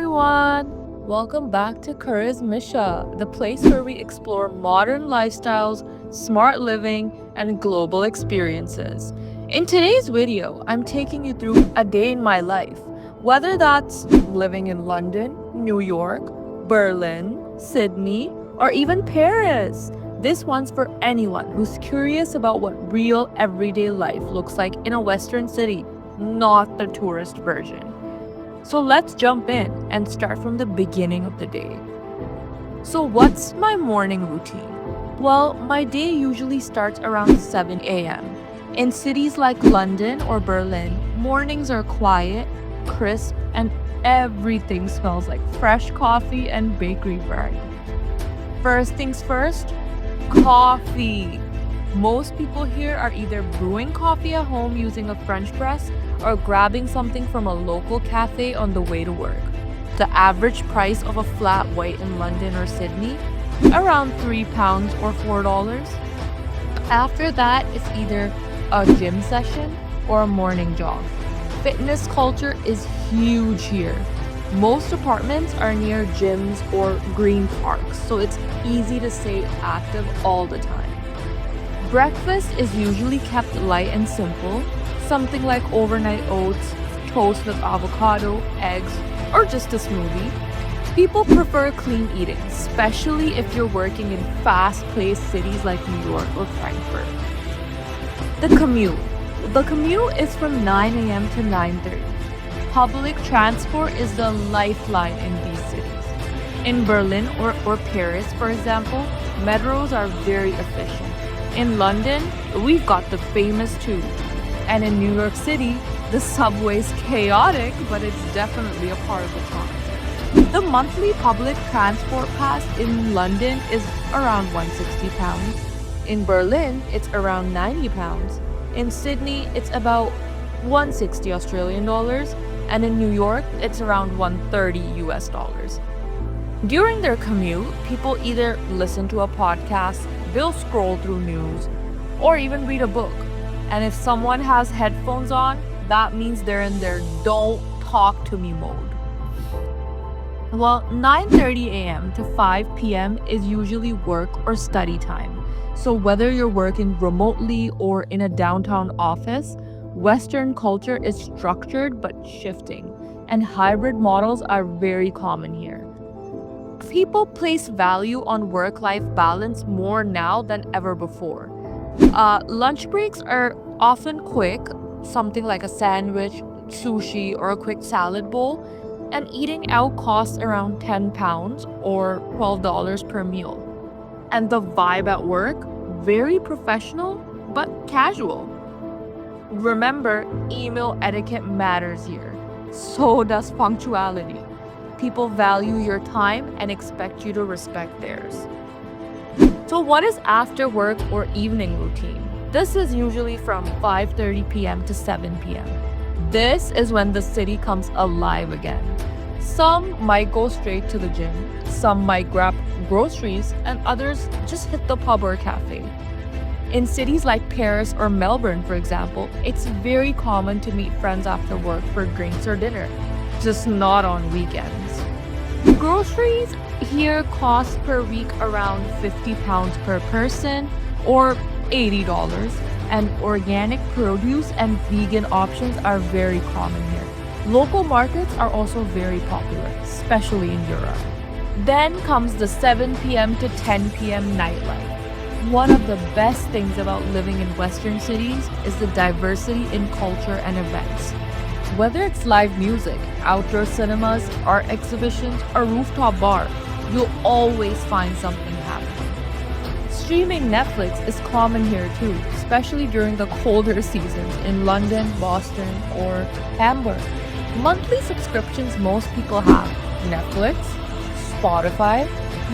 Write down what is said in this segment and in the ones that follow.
everyone! Welcome back to Kariz Misha, the place where we explore modern lifestyles, smart living, and global experiences. In today's video, I'm taking you through a day in my life, whether that's living in London, New York, Berlin, Sydney, or even Paris. This one's for anyone who's curious about what real everyday life looks like in a Western city, not the tourist version. So let's jump in and start from the beginning of the day. So what's my morning routine? Well, my day usually starts around 7 a.m. In cities like London or Berlin, mornings are quiet, crisp, and everything smells like fresh coffee and bakery bread. First things first, coffee. Most people here are either brewing coffee at home using a French press or grabbing something from a local cafe on the way to work. The average price of a flat white in London or Sydney, around £3 or $4. After that, it's either a gym session or a morning jog. Fitness culture is huge here. Most apartments are near gyms or green parks, so it's easy to stay active all the time. Breakfast is usually kept light and simple, something like overnight oats, toast with avocado, eggs, or just a smoothie. People prefer clean eating, especially if you're working in fast-paced cities like New York or Frankfurt. The commute. The commute is from 9 a.m. to 9:30. Public transport is the lifeline in these cities. In Berlin or Paris, for example, metros are very efficient. In London, we've got the famous tube. And in New York City, the subway's chaotic, but it's definitely a part of the charm. The monthly public transport pass in London is around £160. In Berlin, it's around £90. In Sydney, it's about $160 Australian dollars, and in New York, it's around $130 US dollars. During their commute, people either listen to a podcast, they'll scroll through news, or even read a book. And if someone has headphones on, that means they're in their don't talk to me mode. Well, 9:30 a.m. to 5 p.m. is usually work or study time. So whether you're working remotely or in a downtown office, Western culture is structured but shifting, and hybrid models are very common here. People place value on work-life balance more now than ever before. Lunch breaks are often quick, something like a sandwich, sushi, or a quick salad bowl, and eating out costs around £10 or $12 per meal. And the vibe at work, very professional but casual. Remember, email etiquette matters here. So does punctuality. People value your time and expect you to respect theirs. So what is after work or evening routine? This is usually from 5:30 p.m. to 7 p.m. This is when the city comes alive again. Some might go straight to the gym, some might grab groceries, and others just hit the pub or cafe. In cities like Paris or Melbourne, for example, it's very common to meet friends after work for drinks or dinner, just not on weekends. Groceries here cost per week around £50 per person or $80, and organic produce and vegan options are very common here. Local markets are also very popular, especially in Europe. Then comes the 7 p.m. to 10 p.m. nightlife. One of the best things about living in Western cities is the diversity in culture and events. Whether it's live music, outdoor cinemas, art exhibitions, or rooftop bar, you'll always find something happening. Streaming Netflix is common here too, especially during the colder seasons in London, Boston, or Hamburg. Monthly subscriptions most people have: Netflix, Spotify,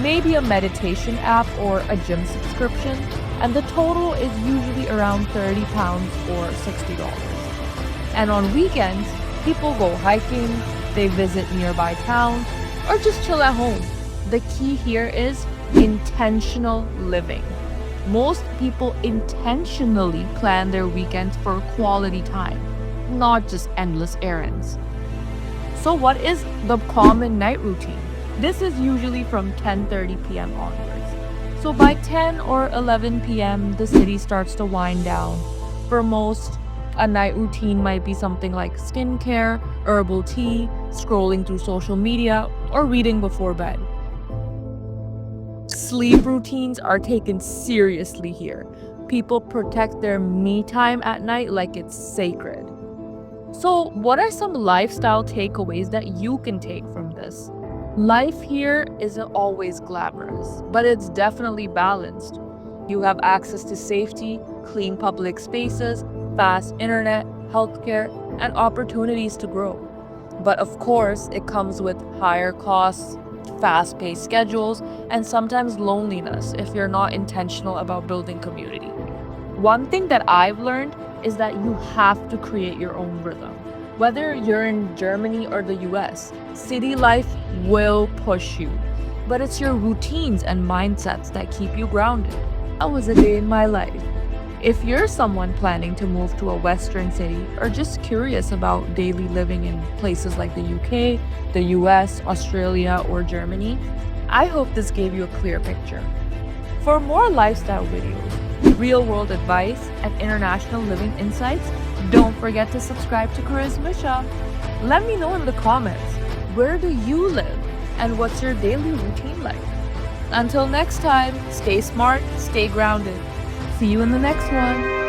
maybe a meditation app or a gym subscription, and the total is usually around £30 or $60. And on weekends, people go hiking, they visit nearby towns, or just chill at home. The key here is intentional living. Most people intentionally plan their weekends for quality time, not just endless errands. So what is the common night routine? This is usually from 10:30 p.m. onwards. So by 10 or 11 p.m., the city starts to wind down. For most, a night routine might be something like skincare, herbal tea, scrolling through social media, or reading before bed. Sleep routines are taken seriously here. People protect their me time at night like it's sacred. So, what are some lifestyle takeaways that you can take from this? Life here isn't always glamorous, but it's definitely balanced. You have access to safety, clean public spaces, fast internet, healthcare, and opportunities to grow. But of course, it comes with higher costs, fast paced schedules, and sometimes loneliness if you're not intentional about building community. One thing that I've learned is that you have to create your own rhythm. Whether you're in Germany or the US, city life will push you. But it's your routines and mindsets that keep you grounded. That was a day in my life. If you're someone planning to move to a Western city or just curious about daily living in places like the UK, the US, Australia, or Germany, I hope this gave you a clear picture. For more lifestyle videos, real-world advice, and international living insights, don't forget to subscribe to Kariz Misha. Let me know in the comments, where do you live and what's your daily routine like? Until next time, stay smart, stay grounded. See you in the next one.